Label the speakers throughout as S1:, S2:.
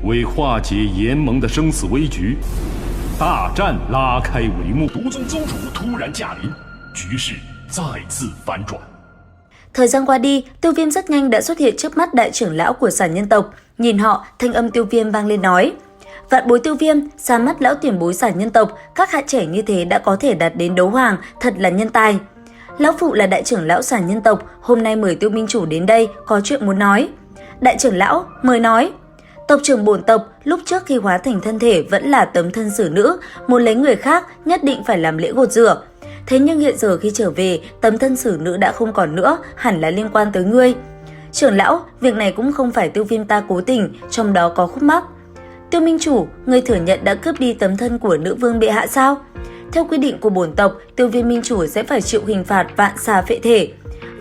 S1: 为化解联盟的生死危局，大战拉开帷幕。
S2: 毒宗宗主突然驾临，局势再次反转。
S3: Thời gian qua đi, Tiêu Viêm rất nhanh đã xuất hiện trước mắt đại trưởng lão của Sản Nhân tộc. Nhìn họ, thanh âm Tiêu Viêm vang lên nói: Vạn bối Tiêu Viêm, ra mắt lão tiền bối Sản Nhân tộc, các hạ trẻ như thế đã có thể đạt đến đấu hoàng, thật là nhân tài. Lão phụ là đại trưởng lão Sản Nhân tộc, hôm nay mời Tiêu Minh chủ đến đây, có chuyện muốn nói. Đại trưởng lão, mời nói. Tộc trưởng bổn tộc lúc trước khi hóa thành thân thể vẫn là tấm thân xử nữ, muốn lấy người khác nhất định phải làm lễ gột rửa. Thế nhưng hiện giờ khi trở về, tấm thân xử nữ đã không còn nữa, hẳn là liên quan tới ngươi. Trưởng lão, việc này cũng không phải Tiêu Viêm ta cố tình, trong đó có khúc mắc. Tiêu Minh chủ, ngươi thừa nhận đã cướp đi tấm thân của nữ vương bệ hạ sao? Theo quy định của bổn tộc, Tiêu Viêm minh chủ sẽ phải chịu hình phạt vạn xà phệ thể.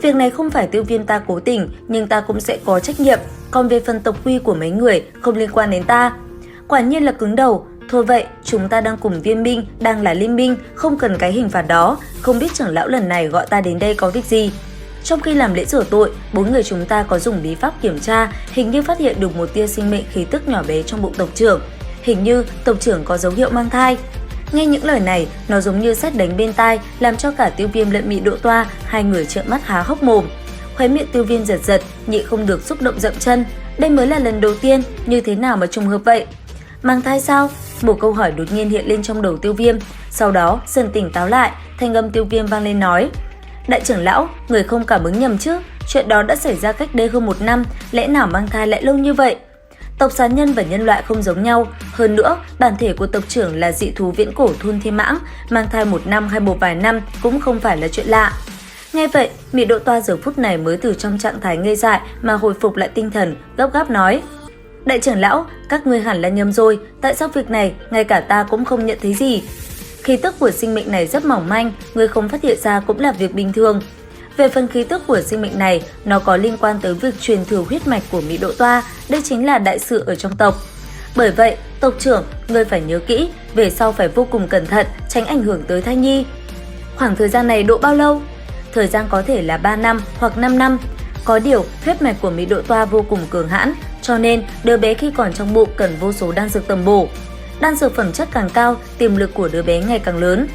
S3: Việc này không phải Tiêu Viêm ta cố tình, nhưng ta cũng sẽ có trách nhiệm. Còn về phần tộc quy của mấy người, không liên quan đến ta. Quả nhiên là cứng đầu. Thôi vậy, chúng ta đang cùng Viêm binh, đang là liên minh, không cần cái hình phạt đó. Không biết trưởng lão lần này gọi ta đến đây có việc gì? Trong khi làm lễ rửa tội, 4 người chúng ta có dùng bí pháp kiểm tra, hình như phát hiện được một tia sinh mệnh khí tức nhỏ bé trong bụng tộc trưởng. Hình như tộc trưởng có dấu hiệu mang thai. Nghe những lời này, nó giống như sét đánh bên tai, làm cho cả Tiêu Viêm lẫn Mị Độ Toa, hai người trợn mắt há hốc mồm. Khóe miệng Tiêu Viêm giật giật, nhị không được xúc động dậm chân. Đây mới là lần đầu tiên, như thế nào mà trùng hợp vậy? Mang thai sao? Một câu hỏi đột nhiên hiện lên trong đầu Tiêu Viêm. Sau đó, dần tỉnh táo lại, thanh âm Tiêu Viêm vang lên nói: Đại trưởng lão, người không cảm ứng nhầm chứ? Chuyện đó đã xảy ra cách đây hơn 1 năm, lẽ nào mang thai lại lâu như vậy? Tộc Sán Nhân và nhân loại không giống nhau, hơn nữa, bản thể của tộc trưởng là dị thú viễn cổ Thun Thiên Mãng, mang thai 1 năm hay một vài năm cũng không phải là chuyện lạ. Nghe vậy, Mị Độ Toa giờ phút này mới từ trong trạng thái ngây dại mà hồi phục lại tinh thần, gấp gáp nói: Đại trưởng lão, các ngươi hẳn là nhầm rồi, tại sao việc này ngay cả ta cũng không nhận thấy gì? Khí tức của sinh mệnh này rất mỏng manh, người không phát hiện ra cũng là việc bình thường. Về phần khí tức của sinh mệnh này, nó có liên quan tới việc truyền thừa huyết mạch của Mị Độ Toa, đây chính là đại sự ở trong tộc. Bởi vậy, tộc trưởng, ngươi phải nhớ kỹ, về sau phải vô cùng cẩn thận, tránh ảnh hưởng tới thai nhi. Khoảng thời gian này độ bao lâu? Thời gian có thể là 3 năm hoặc 5 năm. Có điều, huyết mạch của Mị Độ Toa vô cùng cường hãn, cho nên đứa bé khi còn trong bụng cần vô số đan dược tầm bổ. Đan dược phẩm chất càng cao, tiềm lực của đứa bé ngày càng lớn.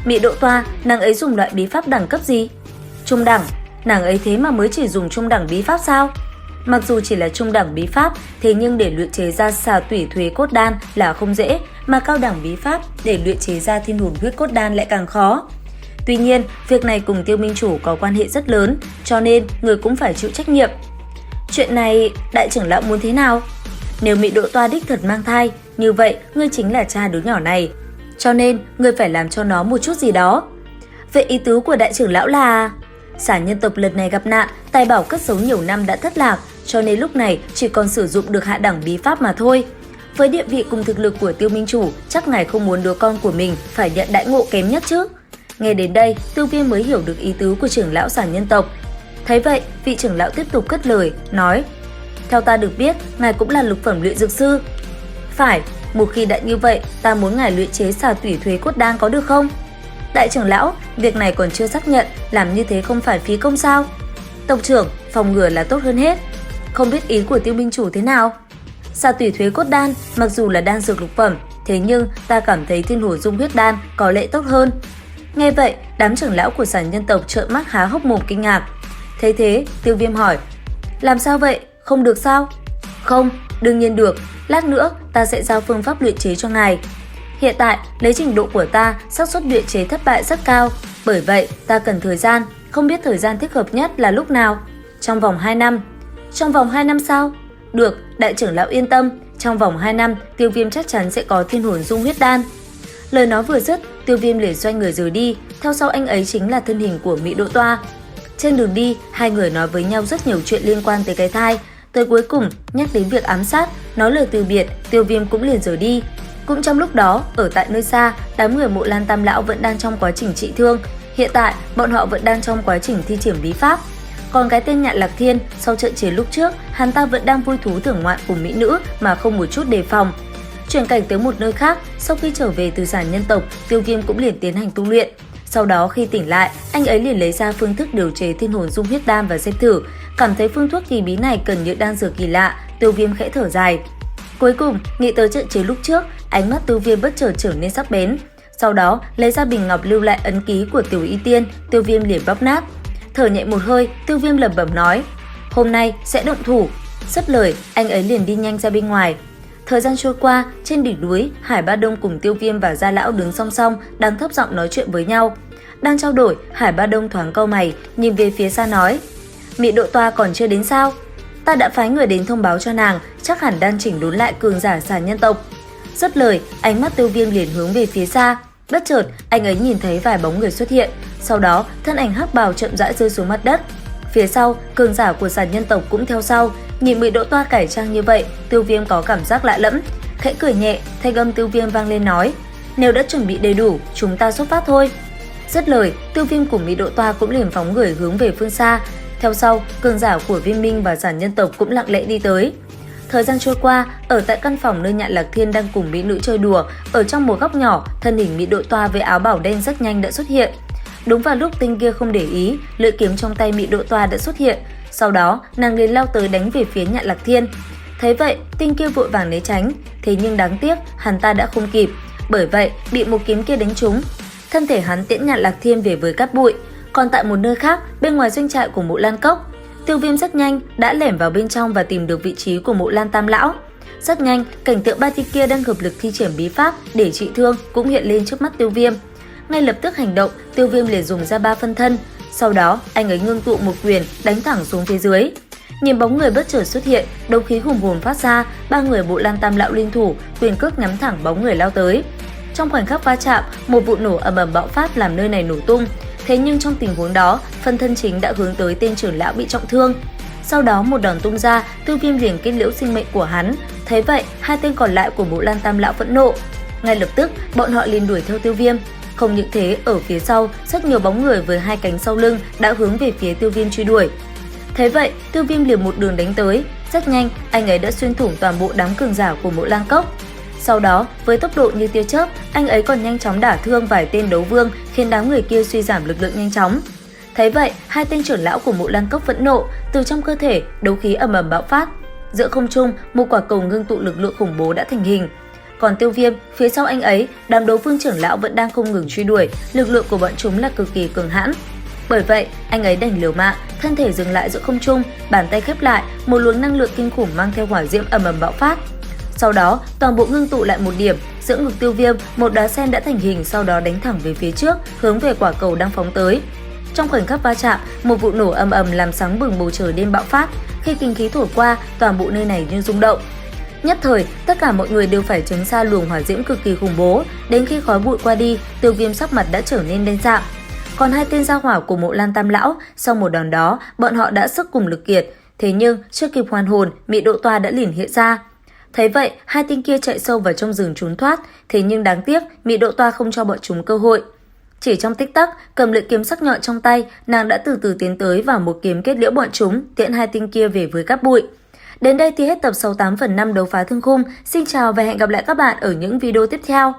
S3: Mị Độ Toa, nàng ấy dùng loại bí pháp đẳng cấp gì? Trung đẳng, nàng ấy thế mà mới chỉ dùng trung đẳng bí pháp sao? Mặc dù chỉ là trung đẳng bí pháp, thế nhưng để luyện chế ra xà tủy thuế cốt đan là không dễ, mà cao đẳng bí pháp để luyện chế ra thiên hồn huyết cốt đan lại càng khó. Tuy nhiên, việc này cùng Tiêu Minh chủ có quan hệ rất lớn, cho nên người cũng phải chịu trách nhiệm. Chuyện này, đại trưởng lão muốn thế nào? Nếu Mị Độ Toa đích thật mang thai, như vậy ngươi chính là cha đứa nhỏ này. Cho nên, ngươi phải làm cho nó một chút gì đó. Vậy ý tứ của đại trưởng lão là... Sản Nhân tộc lần này gặp nạn, tài bảo cất giấu nhiều năm đã thất lạc, cho nên lúc này chỉ còn sử dụng được hạ đẳng bí pháp mà thôi. Với địa vị cùng thực lực của Tiêu Minh chủ, chắc ngài không muốn đứa con của mình phải nhận đãi ngộ kém nhất chứ. Nghe đến đây, Tiêu Viêm mới hiểu được ý tứ của trưởng lão Sản Nhân tộc. Thấy vậy, vị trưởng lão tiếp tục cất lời, nói: Theo ta được biết, ngài cũng là lục phẩm luyện dược sư. Phải, một khi đã như vậy, ta muốn ngài luyện chế xà tủy thuế cốt đan có được không? Đại trưởng lão, việc này còn chưa xác nhận, làm như thế không phải phí công sao? Tộc trưởng, phòng ngừa là tốt hơn hết. Không biết ý của Tiêu Minh chủ thế nào? Xà tủy thuế cốt đan, mặc dù là đan dược lục phẩm, thế nhưng ta cảm thấy thiên hồn dung huyết đan có lẽ tốt hơn. Nghe vậy, đám trưởng lão của Sản Nhân tộc trợn mắt há hốc mồm kinh ngạc. Thấy thế, Tiêu Viêm hỏi: Làm sao vậy? Không được sao? Không, đương nhiên được, lát nữa ta sẽ giao phương pháp luyện chế cho ngài. Hiện tại, lấy trình độ của ta, xác suất luyện chế thất bại rất cao, bởi vậy ta cần thời gian, không biết thời gian thích hợp nhất là lúc nào. Trong vòng 2 năm. Trong vòng 2 năm sao? Được, đại trưởng lão yên tâm, trong vòng 2 năm, Tiêu Viêm chắc chắn sẽ có thiên hồn dung huyết đan. Lời nói vừa dứt, Tiêu Viêm liền xoay người rời đi, theo sau anh ấy chính là thân hình của Mị Độ Toa. Trên đường đi, hai người nói với nhau rất nhiều chuyện liên quan tới cái thai. Tới cuối cùng, nhắc đến việc ám sát, nói lời từ biệt, Tiêu Viêm cũng liền rời đi. Cũng trong lúc đó, ở tại nơi xa, đám người Mộ Lan Tam lão vẫn đang trong quá trình trị thương. Hiện tại, bọn họ vẫn đang trong quá trình thi triển bí pháp. Còn cái tên Nhạn Lạc Thiên, sau trận chiến lúc trước, hắn ta vẫn đang vui thú thưởng ngoạn cùng mỹ nữ mà không một chút đề phòng. Chuyển cảnh tới một nơi khác, sau khi trở về từ Sản Nhân tộc, Tiêu Viêm cũng liền tiến hành tu luyện. Sau đó khi tỉnh lại, anh ấy liền lấy ra phương thức điều chế thiên hồn dung huyết đan và xem thử. Cảm thấy phương thuốc kỳ bí này cần những đan dược kỳ lạ, Tiêu Viêm khẽ thở dài. Cuối cùng, nghĩ tới trận chiến lúc trước, ánh mắt Tiêu Viêm bất chợt trở nên sắc bén. Sau đó, lấy ra bình ngọc lưu lại ấn ký của Tiểu Y Tiên, Tiêu Viêm liền bóp nát. Thở nhẹ một hơi, Tiêu Viêm lẩm bẩm nói: "Hôm nay sẽ động thủ." Dứt lời, anh ấy liền đi nhanh ra bên ngoài. Thời gian trôi qua, trên đỉnh núi, Hải Ba Đông cùng Tiêu Viêm và Gia Lão đứng song song, đang thấp giọng nói chuyện với nhau. Đang trao đổi, Hải Ba Đông thoáng cau mày, nhìn về phía xa nói: "Mị Độ Toa còn chưa đến sao? Ta đã phái người đến thông báo cho nàng, chắc hẳn đang chỉnh đốn lại cường giả xà nhân tộc." Dứt lời, ánh mắt Tiêu Viêm liền hướng về phía xa. Bất chợt, anh ấy nhìn thấy vài bóng người xuất hiện, sau đó thân ảnh hắc bào chậm rãi rơi xuống mặt đất. Phía sau, cường giả của xà nhân tộc cũng theo sau. Nhìn Mị Độ Toa cải trang như vậy, Tiêu Viêm có cảm giác lạ lẫm. Khẽ cười nhẹ, thanh âm Tiêu Viêm vang lên nói: "Nếu đã chuẩn bị đầy đủ, chúng ta xuất phát thôi." Dứt lời, Tiêu Viêm cùng Mị Độ Toa cũng liền phóng người hướng về phương xa. Theo sau, cường giả của Viên Minh và xà nhân tộc cũng lặng lẽ đi tới. Thời gian trôi qua, ở tại căn phòng nơi Nhạn Lạc Thiên đang cùng mỹ nữ chơi đùa, ở trong một góc nhỏ, thân hình Mị Độ Toa với áo bảo đen rất nhanh đã xuất hiện. Đúng vào lúc Tinh kia không để ý, lưỡi kiếm trong tay Mị Độ Toa đã xuất hiện. Sau đó, nàng liền lao tới đánh về phía Nhạn Lạc Thiên. Thấy vậy, Tinh kia vội vàng né tránh, thế nhưng đáng tiếc, hắn ta đã không kịp, bởi vậy bị một kiếm kia đánh trúng. Thân thể hắn tiễn Nhạn Lạc Thiên về với cát bụi. Còn tại một nơi khác, bên ngoài doanh trại của Mộ Lan Cốc, Tiêu Viêm rất nhanh đã lẻn vào bên trong và tìm được vị trí của Mộ Lan Tam Lão. Rất nhanh, cảnh tượng ba tên kia đang hợp lực thi triển bí pháp để trị thương cũng hiện lên trước mắt Tiêu Viêm. Ngay lập tức hành động, Tiêu Viêm liền dùng ra 3 phân thân. Sau đó, anh ấy ngưng tụ một quyền đánh thẳng xuống phía dưới. Nhìn bóng người bất chợt xuất hiện, đấu khí hùng hồn phát ra, 3 người Mộ Lan Tam Lão liên thủ, quyền cước nhắm thẳng bóng người lao tới. Trong khoảnh khắc va chạm, một vụ nổ ầm ầm bạo phát làm nơi này nổ tung. Thế nhưng trong tình huống đó, phân thân chính đã hướng tới tên trưởng lão bị trọng thương. Sau đó một đòn tung ra, Tiêu Viêm liền kết liễu sinh mệnh của hắn. Thấy vậy, hai tên còn lại của Mộ Lan Tam Lão phẫn nộ. Ngay lập tức, bọn họ liền đuổi theo Tiêu Viêm. Không những thế, ở phía sau, rất nhiều bóng người với hai cánh sau lưng đã hướng về phía Tiêu Viêm truy đuổi. Thế vậy, Tiêu Viêm liền một đường đánh tới. Rất nhanh, anh ấy đã xuyên thủng toàn bộ đám cường giả của Mộ Lan Cốc. Sau đó, với tốc độ như tia chớp, anh ấy còn nhanh chóng đả thương vài tên đấu vương, khiến đám người kia suy giảm lực lượng nhanh chóng. Thấy vậy, hai tên trưởng lão của Mộ Lan Cốc phẫn nộ, từ trong cơ thể, đấu khí ầm ầm bạo phát. Giữa không trung, một quả cầu ngưng tụ lực lượng khủng bố đã thành hình. Còn Tiêu Viêm, phía sau anh ấy, đám đấu vương trưởng lão vẫn đang không ngừng truy đuổi, lực lượng của bọn chúng là cực kỳ cường hãn. Bởi vậy, anh ấy đành liều mạng, thân thể dừng lại giữa không trung, bàn tay khép lại, một luồng năng lượng kinh khủng mang theo hỏa diễm ầm ầm bạo phát. Sau đó, toàn bộ ngưng tụ lại một điểm, giữa ngực Tiêu Viêm, một đóa sen đã thành hình, sau đó đánh thẳng về phía trước, hướng về quả cầu đang phóng tới. Trong khoảnh khắc va chạm, một vụ nổ ầm ầm làm sáng bừng bầu trời đêm bạo phát, khi kinh khí thổi qua, toàn bộ nơi này như rung động. Nhất thời, tất cả mọi người đều phải tránh xa luồng hỏa diễm cực kỳ khủng bố, đến khi khói bụi qua đi, Tiêu Viêm sắc mặt đã trở nên đen sạm. Còn hai tên gia hỏa của Mộ Lan Tam Lão, sau một đòn đó, bọn họ đã sức cùng lực kiệt, thế nhưng chưa kịp hoàn hồn, Mị Độ Toa đã liền hiện ra. Thấy vậy, hai tên kia chạy sâu vào trong rừng trốn thoát, thế nhưng đáng tiếc, Mị Độ Toa không cho bọn chúng cơ hội. Chỉ trong tích tắc, cầm lưỡi kiếm sắc nhọn trong tay, nàng đã từ từ tiến tới và một kiếm kết liễu bọn chúng, tiễn hai tên kia về với cát bụi. Đến đây thì hết tập 68/5 Đấu Phá Thương Khung. Xin chào và hẹn gặp lại các bạn ở những video tiếp theo.